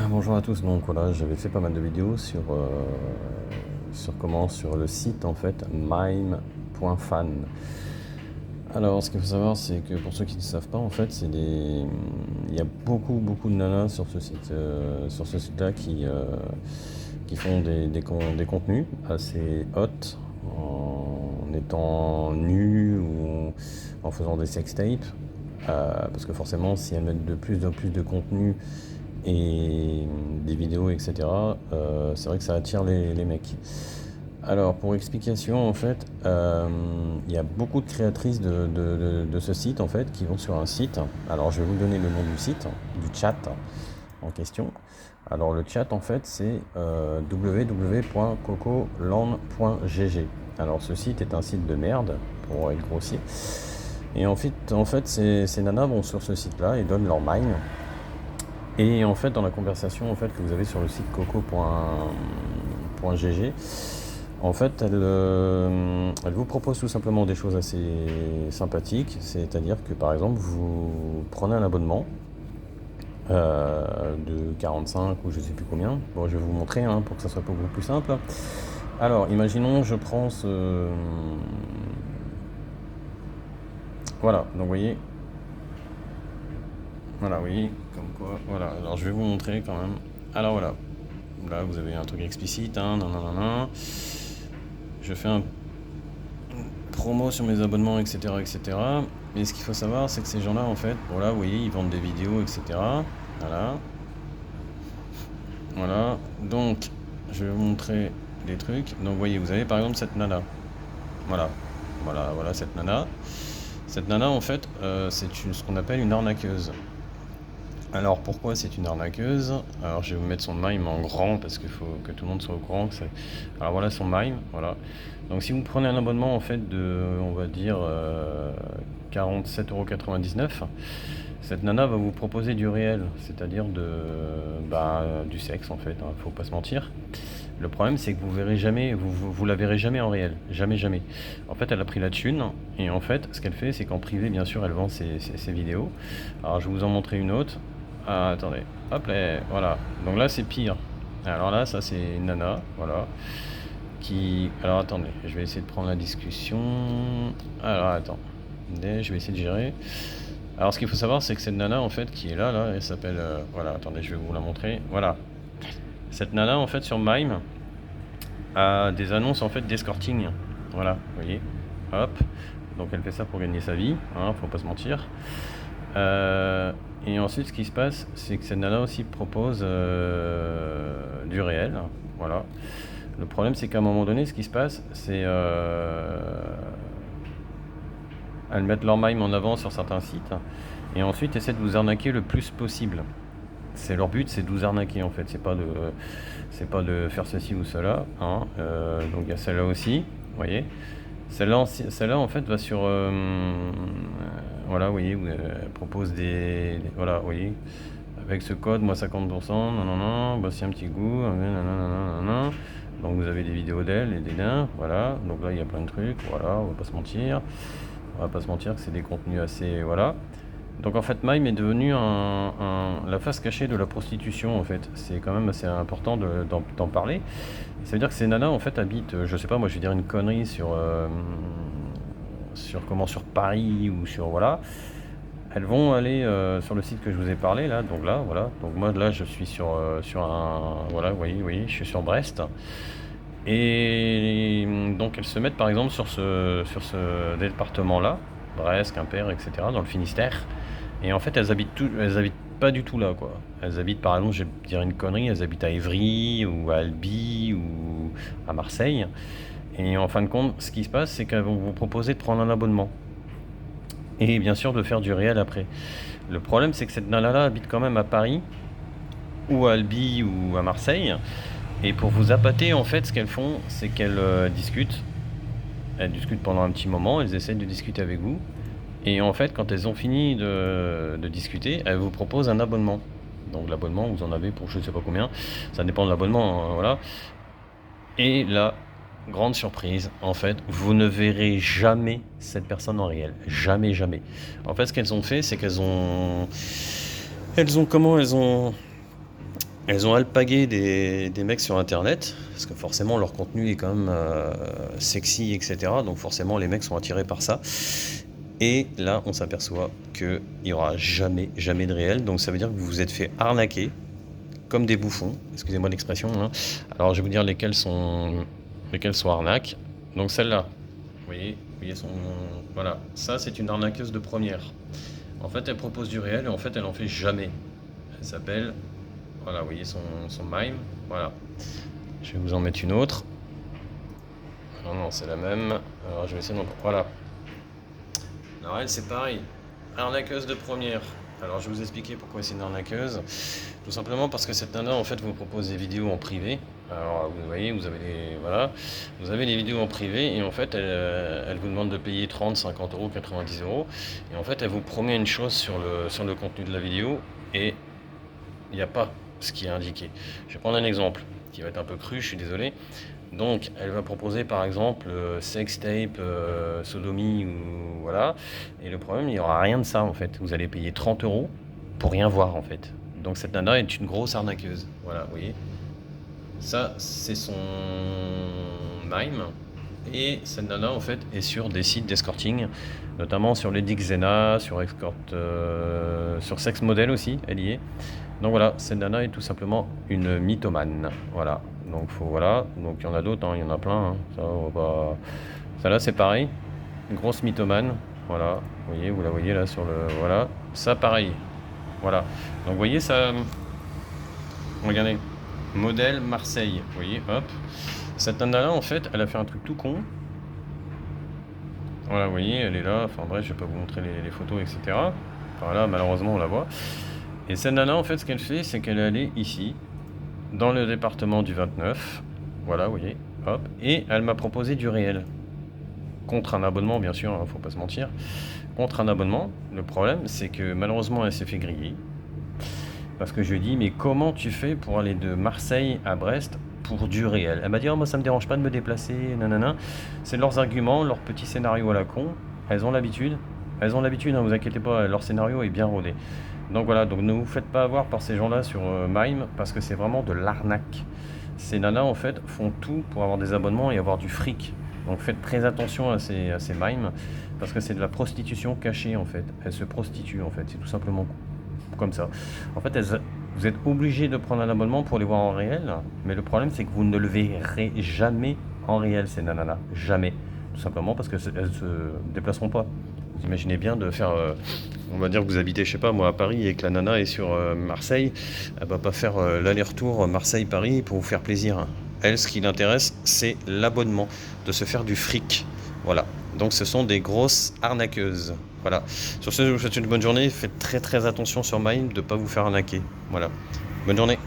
Bonjour à tous, donc voilà, j'avais fait pas mal de vidéos sur sur le site en fait mime.fan. Alors ce qu'il faut savoir c'est que pour ceux qui ne savent pas en fait il y a beaucoup de nanas sur ce site là qui font des contenus assez hot en étant nus ou en faisant des sextapes. Parce que forcément si elles mettent de plus en plus de contenu et des vidéos, etc. C'est vrai que ça attire les mecs. Alors, pour explication, en fait, il y a beaucoup de créatrices de ce site, en fait, qui vont sur un site. Alors, je vais vous donner le nom du site, du chat en question. Alors, le chat, en fait, c'est www.cocoland.gg. Alors, ce site est un site de merde, pour être grossier. Et en fait ces nanas vont sur ce site-là et donnent leur mine. Et en fait, dans la conversation en fait, que vous avez sur le site coco.gg, en fait, elle vous propose tout simplement des choses assez sympathiques. C'est-à-dire que par exemple, vous prenez un abonnement de 45 ou je sais plus combien. Bon, je vais vous montrer pour que ça soit beaucoup plus simple. Alors, imaginons, je prends ce. Voilà, donc vous voyez. Voilà, oui, comme quoi. Voilà, alors je vais vous montrer quand même. Alors voilà, là vous avez un truc explicite, non, non, non, non. Je fais un promo sur mes abonnements, etc., etc. Mais ce qu'il faut savoir, c'est que ces gens-là, en fait, bon là, vous voyez, ils vendent des vidéos, etc. Voilà. Voilà. Donc, je vais vous montrer des trucs. Donc, vous voyez, vous avez par exemple cette nana. Voilà. Voilà, cette nana. Cette nana, en fait, c'est ce qu'on appelle une arnaqueuse. Alors pourquoi c'est une arnaqueuse? Alors je vais vous mettre son mime en grand parce qu'il faut que tout le monde soit au courant que c'est. Alors voilà son mime, voilà. Donc si vous prenez un abonnement en fait de, on va dire 47,99 €, cette nana va vous proposer du réel, c'est-à-dire du sexe en fait, faut pas se mentir. Le problème c'est que vous verrez jamais, vous la verrez jamais en réel, jamais. En fait elle a pris la thune et en fait ce qu'elle fait c'est qu'en privé bien sûr elle vend ses vidéos. Alors je vais vous en montrer une autre. Ah, attendez, hop là, voilà. Donc là c'est pire. Alors là ça c'est une nana, voilà. Alors attendez, je vais essayer de prendre la discussion. Alors attends, je vais essayer de gérer. Alors ce qu'il faut savoir c'est que cette nana en fait qui est là, elle s'appelle, voilà, attendez je vais vous la montrer, voilà. Cette nana en fait sur Mime a des annonces en fait d'escorting, voilà, vous voyez, hop. Donc elle fait ça pour gagner sa vie, faut pas se mentir. Et ensuite ce qui se passe c'est que cette nana aussi propose du réel, voilà. Le problème c'est qu'à un moment donné ce qui se passe c'est elles mettent leur mime en avant sur certains sites et ensuite essaient de vous arnaquer le plus possible. C'est leur but, c'est de vous arnaquer en fait, c'est pas de faire ceci ou cela, donc il y a celle-là aussi, vous voyez. Celle-là en fait va sur voilà, vous voyez, elle propose voilà, vous voyez, avec ce code moi 50%, non, voici un petit goût, non. Donc vous avez des vidéos d'elle et des liens, voilà. Donc là il y a plein de trucs, voilà, on va pas se mentir que c'est des contenus assez, voilà. Donc en fait Mime est devenu la face cachée de la prostitution en fait. C'est quand même assez important d'en parler. Ça veut dire que ces nanas en fait habitent, je sais pas, moi je vais dire une connerie sur Paris ou sur, voilà. Elles vont aller sur le site que je vous ai parlé là, donc là, voilà. Donc moi là je suis sur un, voilà, vous voyez, je suis sur Brest. Et donc elles se mettent par exemple sur ce département là, Brest, Quimper, etc., dans le Finistère. Et en fait elles habitent pas du tout là, quoi. Elles habitent par exemple, je vais dire une connerie, elles habitent à Évry ou à Albi ou à Marseille. Et en fin de compte, ce qui se passe, c'est qu'elles vont vous proposer de prendre un abonnement. Et bien sûr de faire du réel après. Le problème c'est que cette nana-là habite quand même à Paris, ou à Albi ou à Marseille. Et pour vous appâter, en fait, ce qu'elles font, c'est qu'elles discutent. Elles discutent pendant un petit moment, elles essaient de discuter avec vous. Et en fait, quand elles ont fini de discuter, elles vous proposent un abonnement. Donc l'abonnement, vous en avez pour je ne sais pas combien. Ça dépend de l'abonnement, voilà. Et là, grande surprise, en fait, vous ne verrez jamais cette personne en réel. Jamais. En fait, ce qu'elles ont fait, c'est qu'elles ont... Elles ont alpagué des mecs sur internet, parce que forcément leur contenu est quand même sexy, etc. Donc forcément les mecs sont attirés par ça. Et là on s'aperçoit qu'il n'y aura jamais, jamais de réel. Donc ça veut dire que vous vous êtes fait arnaquer, comme des bouffons, excusez-moi l'expression, hein. Alors je vais vous dire lesquelles sont arnaques. Donc celle-là, vous voyez son... Voilà, ça c'est une arnaqueuse de première. En fait elle propose du réel et en fait elle en fait jamais. Elle s'appelle... Voilà, vous voyez son mime. Voilà. Je vais vous en mettre une autre. Non, non, c'est la même. Alors, je vais essayer de... Voilà. Alors, elle, c'est pareil. Arnaqueuse de première. Alors, je vais vous expliquer pourquoi c'est une arnaqueuse. Tout simplement parce que cette nana, en fait, vous propose des vidéos en privé. Alors, vous voyez, vous avez les vidéos en privé et en fait, elle vous demande de payer 30, 50 euros, 90 euros. Et en fait, elle vous promet une chose sur le contenu de la vidéo et il n'y a pas ce qui est indiqué. Je vais prendre un exemple qui va être un peu cru, je suis désolé. Donc, elle va proposer par exemple sextape, sodomie, ou voilà. Et le problème, il n'y aura rien de ça en fait. Vous allez payer 30 euros pour rien voir en fait. Donc, cette nana est une grosse arnaqueuse. Voilà, vous voyez. Ça, c'est son mime. Et cette nana en fait est sur des sites d'escorting, notamment sur Lady Xena, sur Escort, sur Sex Model aussi, elle y est. Donc voilà, cette nana est tout simplement une mythomane. Voilà. Donc voilà. Donc il y en a d'autres, hein, il y en a plein. Hein. Ça, on va pas... Ça là c'est pareil. Une grosse mythomane. Voilà. Vous la voyez là sur le. Voilà. Ça pareil. Voilà. Donc vous voyez ça. Regardez. Modèle Marseille. Vous voyez, hop. Cette nana là en fait, elle a fait un truc tout con. Voilà, vous voyez, elle est là. Enfin bref, je vais pas vous montrer les photos, etc. Enfin là, malheureusement, on la voit. Et cette nana, en fait, ce qu'elle fait, c'est qu'elle est allée ici, dans le département du 29. Voilà, vous voyez, hop. Et elle m'a proposé du réel. Contre un abonnement, bien sûr, hein, faut pas se mentir. Contre un abonnement. Le problème, c'est que malheureusement, elle s'est fait griller. Parce que je lui ai dit, mais comment tu fais pour aller de Marseille à Brest pour du réel? Elle m'a dit, oh, moi, ça me dérange pas de me déplacer, nanana. C'est leurs arguments, leur petit scénario à la con. Elles ont l'habitude. Elles ont l'habitude, ne vous inquiétez pas, leur scénario est bien rodé. Donc voilà, donc ne vous faites pas avoir par ces gens-là sur Mime, parce que c'est vraiment de l'arnaque. Ces nanas, en fait, font tout pour avoir des abonnements et avoir du fric. Donc faites très attention à ces mimes, parce que c'est de la prostitution cachée, en fait. Elles se prostituent, en fait, c'est tout simplement comme ça. En fait, vous êtes obligé de prendre un abonnement pour les voir en réel, mais le problème, c'est que vous ne le verrez jamais en réel, ces nanas-là. Jamais. Tout simplement parce qu'elles ne se déplaceront pas. Vous imaginez bien de faire, on va dire que vous habitez, je sais pas moi, à Paris et que la nana est sur Marseille, elle va pas faire l'aller-retour Marseille-Paris pour vous faire plaisir. Elle, ce qui l'intéresse, c'est l'abonnement, de se faire du fric. Voilà. Donc ce sont des grosses arnaqueuses. Voilà. Sur ce, je vous souhaite une bonne journée. Faites très très attention sur Mime de ne pas vous faire arnaquer. Voilà. Bonne journée.